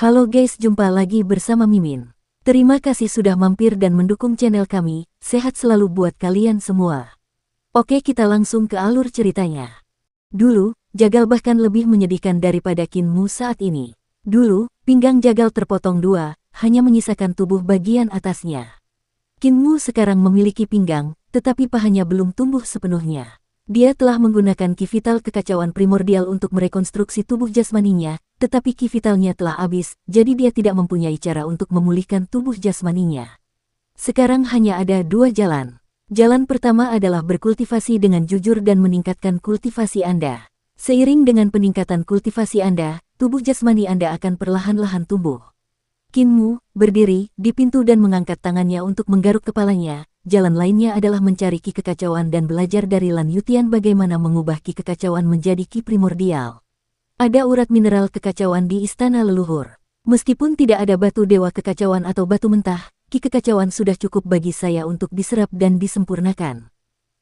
Halo guys, jumpa lagi bersama Mimin. Terima kasih sudah mampir dan mendukung channel kami, sehat selalu buat kalian semua. Oke, kita langsung ke alur ceritanya. Dulu, Jagal bahkan lebih menyedihkan daripada Kinmu saat ini. Dulu, pinggang Jagal terpotong dua, hanya menyisakan tubuh bagian atasnya. Kinmu sekarang memiliki pinggang, tetapi pahanya belum tumbuh sepenuhnya. Dia telah menggunakan ki vital kekacauan primordial untuk merekonstruksi tubuh jasmaninya, tetapi ki vitalnya telah habis, jadi dia tidak mempunyai cara untuk memulihkan tubuh jasmaninya. Sekarang hanya ada dua jalan. Jalan pertama adalah berkultivasi dengan jujur dan meningkatkan kultivasi Anda. Seiring dengan peningkatan kultivasi Anda, tubuh jasmani Anda akan perlahan-lahan tumbuh. Kinmu berdiri di pintu dan mengangkat tangannya untuk menggaruk kepalanya. Jalan lainnya adalah mencari ki kekacauan dan belajar dari Lan Yutian bagaimana mengubah ki kekacauan menjadi ki primordial. Ada urat mineral kekacauan di istana leluhur. Meskipun tidak ada batu dewa kekacauan atau batu mentah, ki kekacauan sudah cukup bagi saya untuk diserap dan disempurnakan.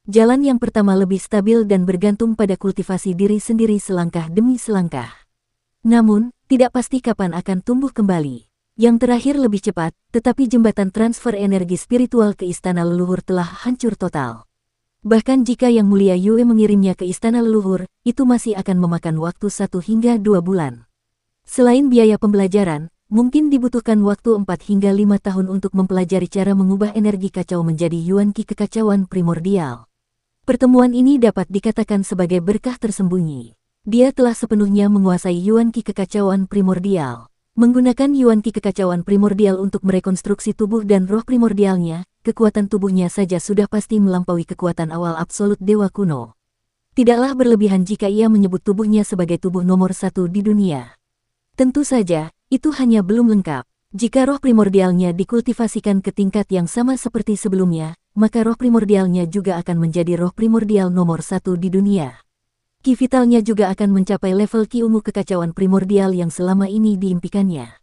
Jalan yang pertama lebih stabil dan bergantung pada kultivasi diri sendiri selangkah demi selangkah. Namun, tidak pasti kapan akan tumbuh kembali. Yang terakhir lebih cepat, tetapi jembatan transfer energi spiritual ke istana leluhur telah hancur total. Bahkan jika Yang Mulia Yue mengirimnya ke istana leluhur, itu masih akan memakan waktu 1 hingga 2 bulan. Selain biaya pembelajaran, mungkin dibutuhkan waktu 4 hingga 5 tahun untuk mempelajari cara mengubah energi kacau menjadi Yuan Ki kekacauan primordial. Pertemuan ini dapat dikatakan sebagai berkah tersembunyi. Dia telah sepenuhnya menguasai Yuan Ki kekacauan primordial. Menggunakan Yuan Ki kekacauan primordial untuk merekonstruksi tubuh dan roh primordialnya, kekuatan tubuhnya saja sudah pasti melampaui kekuatan awal absolut Dewa Kuno. Tidaklah berlebihan jika ia menyebut tubuhnya sebagai tubuh nomor 1 di dunia. Tentu saja, itu hanya belum lengkap. Jika roh primordialnya dikultivasikan ke tingkat yang sama seperti sebelumnya, maka roh primordialnya juga akan menjadi roh primordial nomor 1 di dunia. Ki vitalnya juga akan mencapai level ki ungu kekacauan primordial yang selama ini diimpikannya.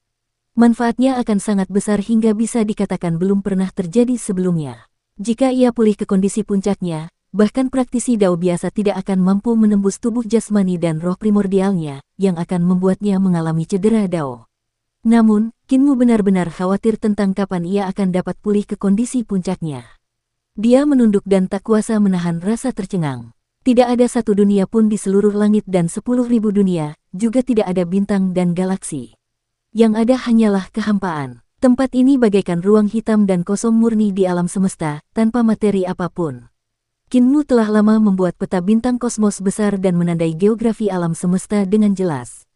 Manfaatnya akan sangat besar hingga bisa dikatakan belum pernah terjadi sebelumnya. Jika ia pulih ke kondisi puncaknya, bahkan praktisi Dao biasa tidak akan mampu menembus tubuh jasmani dan roh primordialnya, yang akan membuatnya mengalami cedera Dao. Namun, Kinmu benar-benar khawatir tentang kapan ia akan dapat pulih ke kondisi puncaknya. Dia menunduk dan tak kuasa menahan rasa tercengang. Tidak ada satu dunia pun di seluruh langit dan 10.000 dunia, juga tidak ada bintang dan galaksi. Yang ada hanyalah kehampaan. Tempat ini bagaikan ruang hitam dan kosong murni di alam semesta, tanpa materi apapun. Kinmu telah lama membuat peta bintang kosmos besar dan menandai geografi alam semesta dengan jelas.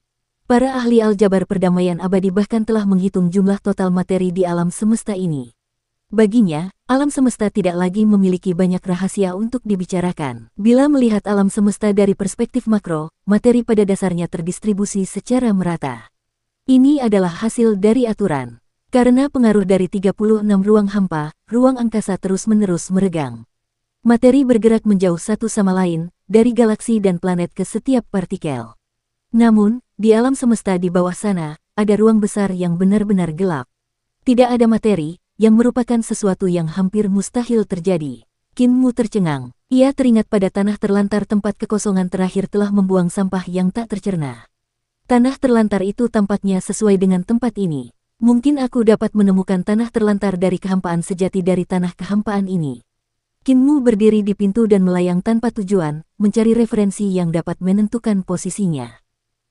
Para ahli aljabar perdamaian abadi bahkan telah menghitung jumlah total materi di alam semesta ini. Baginya, alam semesta tidak lagi memiliki banyak rahasia untuk dibicarakan. Bila melihat alam semesta dari perspektif makro, materi pada dasarnya terdistribusi secara merata. Ini adalah hasil dari aturan. Karena pengaruh dari 36 ruang hampa, ruang angkasa terus-menerus meregang. Materi bergerak menjauh satu sama lain, dari galaksi dan planet ke setiap partikel. Namun, di alam semesta di bawah sana, ada ruang besar yang benar-benar gelap. Tidak ada materi, yang merupakan sesuatu yang hampir mustahil terjadi. Kinmu tercengang. Ia teringat pada tanah terlantar tempat kekosongan terakhir telah membuang sampah yang tak tercerna. Tanah terlantar itu tampaknya sesuai dengan tempat ini. Mungkin aku dapat menemukan tanah terlantar dari kehampaan sejati dari tanah kehampaan ini. Kinmu berdiri di pintu dan melayang tanpa tujuan, mencari referensi yang dapat menentukan posisinya.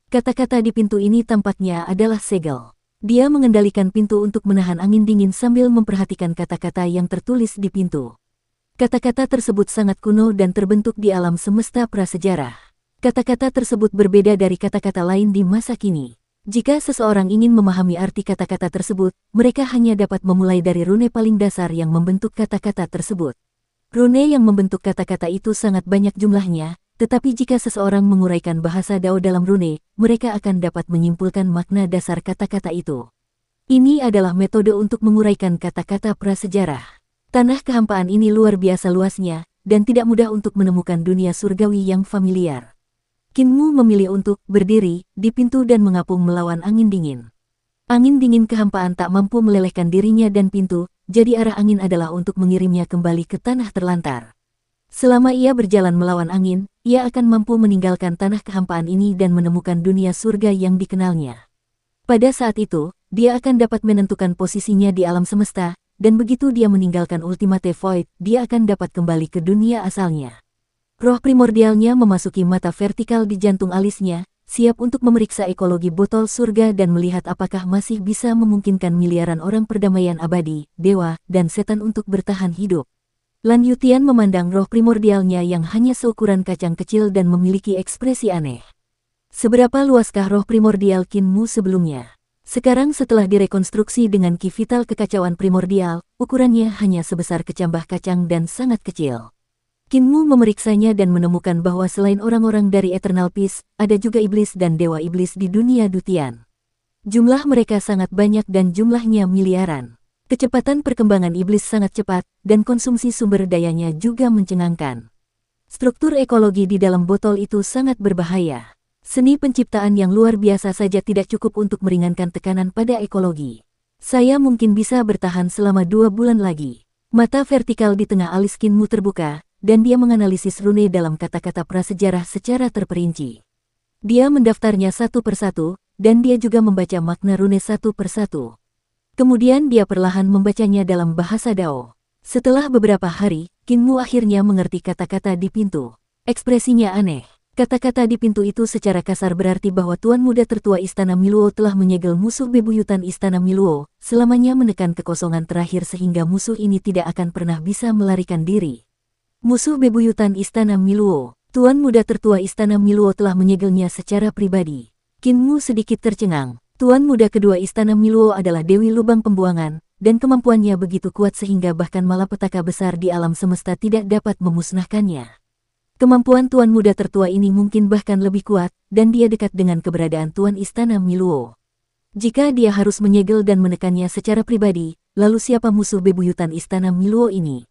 Kata-kata di pintu ini tampaknya adalah segel. Dia mengendalikan pintu untuk menahan angin dingin sambil memperhatikan kata-kata yang tertulis di pintu. Kata-kata tersebut sangat kuno dan terbentuk di alam semesta prasejarah. Kata-kata tersebut berbeda dari kata-kata lain di masa kini. Jika seseorang ingin memahami arti kata-kata tersebut, mereka hanya dapat memulai dari rune paling dasar yang membentuk kata-kata tersebut. Rune yang membentuk kata-kata itu sangat banyak jumlahnya, tetapi jika seseorang menguraikan bahasa Dao dalam rune, mereka akan dapat menyimpulkan makna dasar kata-kata itu. Ini adalah metode untuk menguraikan kata-kata prasejarah. Tanah kehampaan ini luar biasa luasnya, dan tidak mudah untuk menemukan dunia surgawi yang familiar. Kinmu memilih untuk berdiri di pintu dan mengapung melawan angin dingin. Angin dingin kehampaan tak mampu melelehkan dirinya dan pintu, jadi arah angin adalah untuk mengirimnya kembali ke tanah terlantar. Selama ia berjalan melawan angin, ia akan mampu meninggalkan tanah kehampaan ini dan menemukan dunia surga yang dikenalnya. Pada saat itu, dia akan dapat menentukan posisinya di alam semesta, dan begitu dia meninggalkan Ultimate Void, dia akan dapat kembali ke dunia asalnya. Roh primordialnya memasuki mata vertikal di jantung alisnya, siap untuk memeriksa ekologi botol surga dan melihat apakah masih bisa memungkinkan miliaran orang perdamaian abadi, dewa, dan setan untuk bertahan hidup. Lan Yutian memandang roh primordialnya yang hanya seukuran kacang kecil dan memiliki ekspresi aneh. Seberapa luaskah roh primordial Kinmu sebelumnya? Sekarang setelah direkonstruksi dengan ki vital kekacauan primordial, ukurannya hanya sebesar kecambah kacang dan sangat kecil. Kinmu memeriksanya dan menemukan bahwa selain orang-orang dari Eternal Peace, ada juga iblis dan dewa iblis di dunia Dutian. Jumlah mereka sangat banyak dan jumlahnya miliaran. Kecepatan perkembangan iblis sangat cepat, dan konsumsi sumber dayanya juga mencengangkan. Struktur ekologi di dalam botol itu sangat berbahaya. Seni penciptaan yang luar biasa saja tidak cukup untuk meringankan tekanan pada ekologi. Saya mungkin bisa bertahan selama 2 bulan lagi. Mata vertikal di tengah alis Kinmu terbuka, dan dia menganalisis rune dalam kata-kata prasejarah secara terperinci. Dia mendaftarnya satu persatu, dan dia juga membaca makna rune satu persatu. Kemudian dia perlahan membacanya dalam bahasa Dao. Setelah beberapa hari, Kinmu akhirnya mengerti kata-kata di pintu. Ekspresinya aneh. Kata-kata di pintu itu secara kasar berarti bahwa Tuan Muda Tertua Istana Miluo telah menyegel musuh bebuyutan Istana Miluo, selamanya menekan kekosongan terakhir sehingga musuh ini tidak akan pernah bisa melarikan diri. Musuh bebuyutan Istana Miluo, Tuan Muda Tertua Istana Miluo telah menyegelnya secara pribadi. Kinmu sedikit tercengang. Tuan Muda kedua Istana Miluo adalah Dewi Lubang Pembuangan, dan kemampuannya begitu kuat sehingga bahkan malapetaka besar di alam semesta tidak dapat memusnahkannya. Kemampuan Tuan Muda Tertua ini mungkin bahkan lebih kuat, dan dia dekat dengan keberadaan Tuan Istana Miluo. Jika dia harus menyegel dan menekannya secara pribadi, lalu siapa musuh bebuyutan Istana Miluo ini?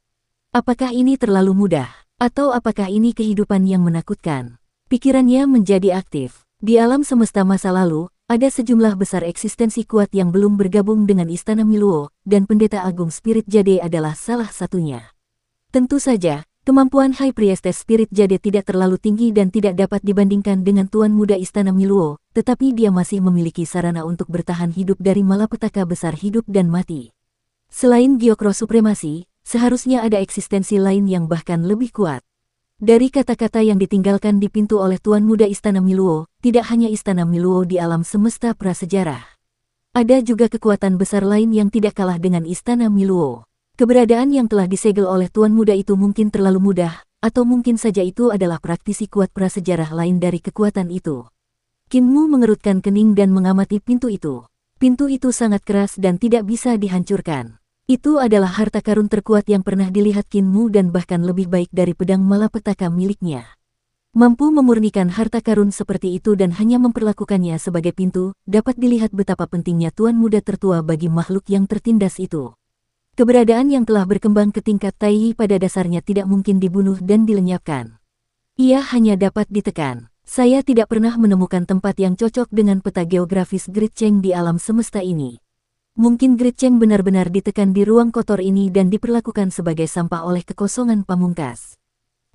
Apakah ini terlalu mudah? Atau apakah ini kehidupan yang menakutkan? Pikirannya menjadi aktif. Di alam semesta masa lalu, ada sejumlah besar eksistensi kuat yang belum bergabung dengan Istana Miluo, dan Pendeta Agung Spirit Jade adalah salah satunya. Tentu saja, kemampuan High Priestess Spirit Jade tidak terlalu tinggi dan tidak dapat dibandingkan dengan Tuan Muda Istana Miluo, tetapi dia masih memiliki sarana untuk bertahan hidup dari malapetaka besar hidup dan mati. Selain Gyokro Supremasi, seharusnya ada eksistensi lain yang bahkan lebih kuat. Dari kata-kata yang ditinggalkan di pintu oleh Tuan Muda Istana Miluo, tidak hanya Istana Miluo di alam semesta prasejarah. Ada juga kekuatan besar lain yang tidak kalah dengan Istana Miluo. Keberadaan yang telah disegel oleh Tuan Muda itu mungkin terlalu mudah, atau mungkin saja itu adalah praktisi kuat prasejarah lain dari kekuatan itu. Kinmu mengerutkan kening dan mengamati pintu itu. Pintu itu sangat keras dan tidak bisa dihancurkan. Itu adalah harta karun terkuat yang pernah dilihat Kinmu dan bahkan lebih baik dari pedang malapetaka miliknya. Mampu memurnikan harta karun seperti itu dan hanya memperlakukannya sebagai pintu, dapat dilihat betapa pentingnya Tuan Muda Tertua bagi makhluk yang tertindas itu. Keberadaan yang telah berkembang ke tingkat Taiyi pada dasarnya tidak mungkin dibunuh dan dilenyapkan. Ia hanya dapat ditekan. Saya tidak pernah menemukan tempat yang cocok dengan peta geografis Great Cheng di alam semesta ini. Mungkin Great Cheng benar-benar ditekan di ruang kotor ini dan diperlakukan sebagai sampah oleh kekosongan pamungkas.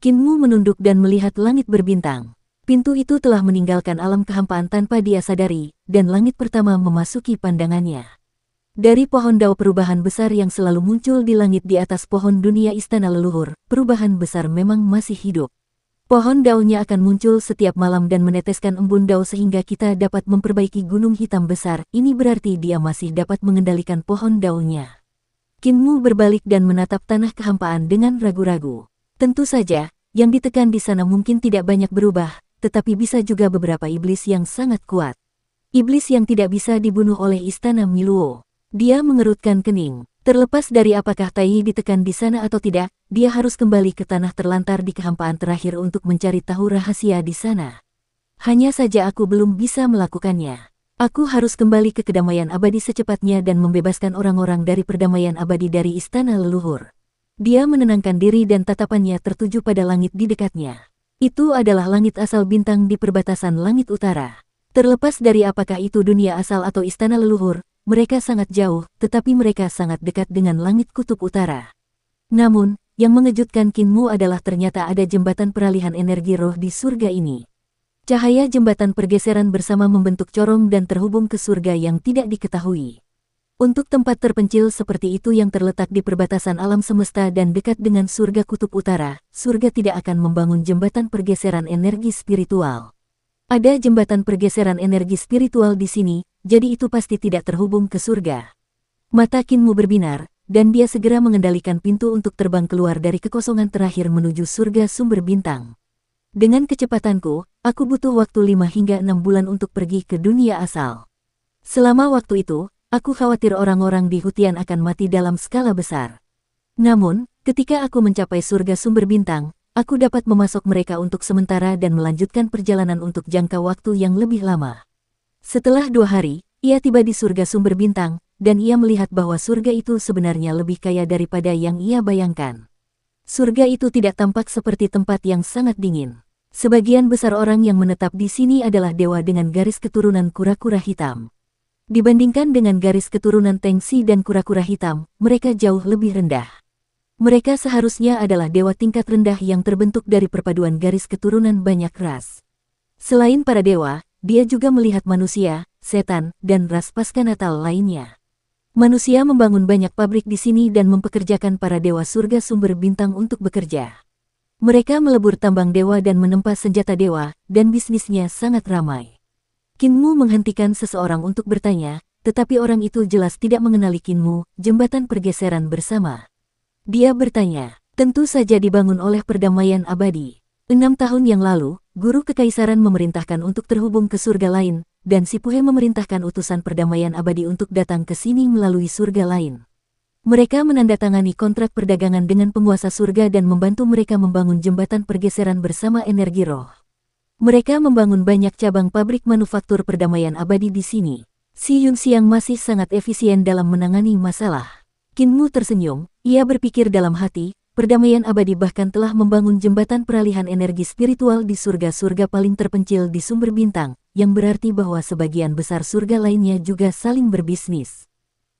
Kinmu menunduk dan melihat langit berbintang. Pintu itu telah meninggalkan alam kehampaan tanpa dia sadari, dan langit pertama memasuki pandangannya. Dari pohon dao perubahan besar yang selalu muncul di langit di atas pohon dunia istana leluhur, perubahan besar memang masih hidup. Pohon daunnya akan muncul setiap malam dan meneteskan embun dao sehingga kita dapat memperbaiki gunung hitam besar, ini berarti dia masih dapat mengendalikan pohon daunnya. Kinmu berbalik dan menatap tanah kehampaan dengan ragu-ragu. Tentu saja, yang ditekan di sana mungkin tidak banyak berubah, tetapi bisa juga beberapa iblis yang sangat kuat. Iblis yang tidak bisa dibunuh oleh Istana Miluo. Dia mengerutkan kening. Terlepas dari apakah Taiyi ditekan di sana atau tidak, dia harus kembali ke tanah terlantar di kehampaan terakhir untuk mencari tahu rahasia di sana. Hanya saja aku belum bisa melakukannya. Aku harus kembali ke kedamaian abadi secepatnya dan membebaskan orang-orang dari perdamaian abadi dari istana leluhur. Dia menenangkan diri dan tatapannya tertuju pada langit di dekatnya. Itu adalah langit asal bintang di perbatasan langit utara. Terlepas dari apakah itu dunia asal atau istana leluhur, mereka sangat jauh, tetapi mereka sangat dekat dengan langit kutub utara. Namun, yang mengejutkan Kinmu adalah ternyata ada jembatan peralihan energi roh di surga ini. Cahaya jembatan pergeseran bersama membentuk corong dan terhubung ke surga yang tidak diketahui. Untuk tempat terpencil seperti itu yang terletak di perbatasan alam semesta dan dekat dengan surga kutub utara, surga tidak akan membangun jembatan pergeseran energi spiritual. Ada jembatan pergeseran energi spiritual di sini, jadi itu pasti tidak terhubung ke surga. Mata Kinmu berbinar, dan dia segera mengendalikan pintu untuk terbang keluar dari kekosongan terakhir menuju surga sumber bintang. Dengan kecepatanku, aku butuh waktu 5 hingga 6 bulan untuk pergi ke dunia asal. Selama waktu itu, aku khawatir orang-orang di Hutian akan mati dalam skala besar. Namun, ketika aku mencapai surga sumber bintang, aku dapat memasok mereka untuk sementara dan melanjutkan perjalanan untuk jangka waktu yang lebih lama. Setelah 2 hari, ia tiba di surga sumber bintang, dan ia melihat bahwa surga itu sebenarnya lebih kaya daripada yang ia bayangkan. Surga itu tidak tampak seperti tempat yang sangat dingin. Sebagian besar orang yang menetap di sini adalah dewa dengan garis keturunan kura-kura hitam. Dibandingkan dengan garis keturunan Tengsi dan kura-kura hitam, mereka jauh lebih rendah. Mereka seharusnya adalah dewa tingkat rendah yang terbentuk dari perpaduan garis keturunan banyak ras. Selain para dewa, dia juga melihat manusia, setan, dan ras pasca natal lainnya. Manusia membangun banyak pabrik di sini dan mempekerjakan para dewa surga sumber bintang untuk bekerja. Mereka melebur tambang dewa dan menempa senjata dewa, dan bisnisnya sangat ramai. Kinmu menghentikan seseorang untuk bertanya, tetapi orang itu jelas tidak mengenali Kinmu, jembatan pergeseran bersama. Dia bertanya, tentu saja dibangun oleh perdamaian abadi. 6 tahun yang lalu, guru kekaisaran memerintahkan untuk terhubung ke surga lain, dan si Puhe memerintahkan utusan perdamaian abadi untuk datang ke sini melalui surga lain. Mereka menandatangani kontrak perdagangan dengan penguasa surga dan membantu mereka membangun jembatan pergeseran bersama energi roh. Mereka membangun banyak cabang pabrik manufaktur perdamaian abadi di sini. Si Yunxiang masih sangat efisien dalam menangani masalah. Kinmu tersenyum, ia berpikir dalam hati, perdamaian abadi bahkan telah membangun jembatan peralihan energi spiritual di surga-surga paling terpencil di sumber bintang, yang berarti bahwa sebagian besar surga lainnya juga saling berbisnis.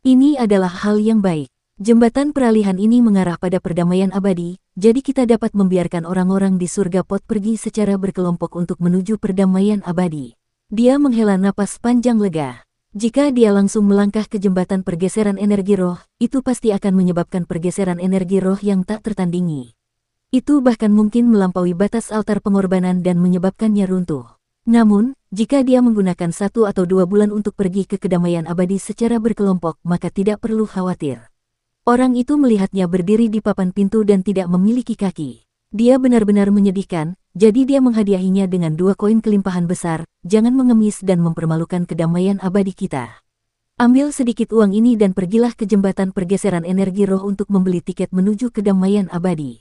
Ini adalah hal yang baik. Jembatan peralihan ini mengarah pada perdamaian abadi, jadi kita dapat membiarkan orang-orang di surga pot pergi secara berkelompok untuk menuju perdamaian abadi. Dia menghela napas panjang lega. Jika dia langsung melangkah ke jembatan pergeseran energi roh, itu pasti akan menyebabkan pergeseran energi roh yang tak tertandingi. Itu bahkan mungkin melampaui batas altar pengorbanan dan menyebabkannya runtuh. Namun, jika dia menggunakan 1 atau 2 bulan untuk pergi ke kedamaian abadi secara berkelompok, maka tidak perlu khawatir. Orang itu melihatnya berdiri di papan pintu dan tidak memiliki kaki. Dia benar-benar menyedihkan, jadi dia menghadiahinya dengan 2 koin kelimpahan besar. Jangan mengemis dan mempermalukan kedamaian abadi kita. Ambil sedikit uang ini dan pergilah ke jembatan pergeseran energi roh untuk membeli tiket menuju kedamaian abadi.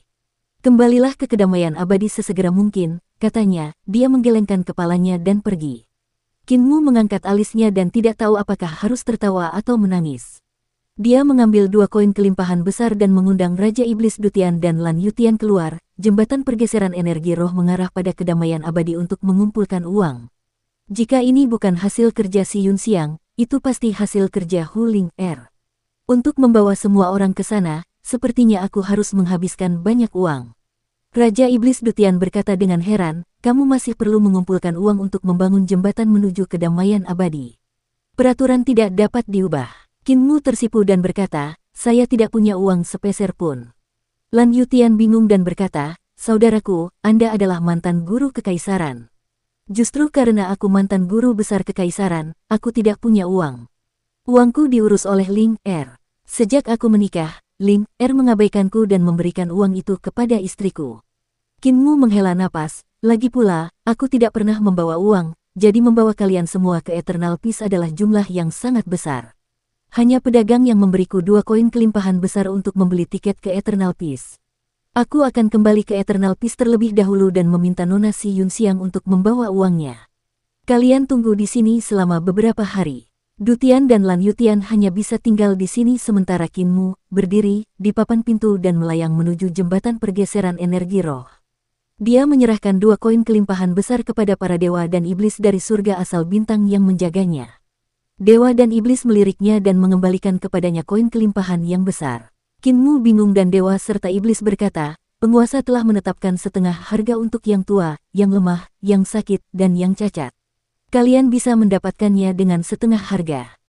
Kembalilah ke kedamaian abadi sesegera mungkin, katanya. Dia menggelengkan kepalanya dan pergi. Kinmu mengangkat alisnya dan tidak tahu apakah harus tertawa atau menangis. Dia mengambil 2 koin kelimpahan besar dan mengundang Raja Iblis Dutian dan Lan Yutian keluar. Jembatan pergeseran energi roh mengarah pada kedamaian abadi untuk mengumpulkan uang. Jika ini bukan hasil kerja si Yunxiang, itu pasti hasil kerja Hu Ling Er. Untuk membawa semua orang ke sana, sepertinya aku harus menghabiskan banyak uang. Raja Iblis Dutian berkata dengan heran, kamu masih perlu mengumpulkan uang untuk membangun jembatan menuju kedamaian abadi. Peraturan tidak dapat diubah. Kinmu tersipu dan berkata, saya tidak punya uang sepeser pun. Lan Yutian bingung dan berkata, saudaraku, Anda adalah mantan guru kekaisaran. Justru karena aku mantan guru besar kekaisaran, aku tidak punya uang. Uangku diurus oleh Ling Er. Sejak aku menikah, Ling Er mengabaikanku dan memberikan uang itu kepada istriku. Kinmu menghela napas, lagi pula, aku tidak pernah membawa uang, jadi membawa kalian semua ke Eternal Peace adalah jumlah yang sangat besar. Hanya pedagang yang memberiku 2 koin kelimpahan besar untuk membeli tiket ke Eternal Peace. Aku akan kembali ke Eternal Peace terlebih dahulu dan meminta Nona Si Yunxiang untuk membawa uangnya. Kalian tunggu di sini selama beberapa hari. Dutian dan Lan Yutian hanya bisa tinggal di sini sementara Kinmu berdiri di papan pintu dan melayang menuju jembatan pergeseran energi roh. Dia menyerahkan 2 koin kelimpahan besar kepada para dewa dan iblis dari surga asal bintang yang menjaganya. Dewa dan iblis meliriknya dan mengembalikan kepadanya koin kelimpahan yang besar. Kinmu bingung dan dewa serta iblis berkata, Penguasa telah menetapkan setengah harga untuk yang tua, yang lemah, yang sakit, dan yang cacat. Kalian bisa mendapatkannya dengan setengah harga.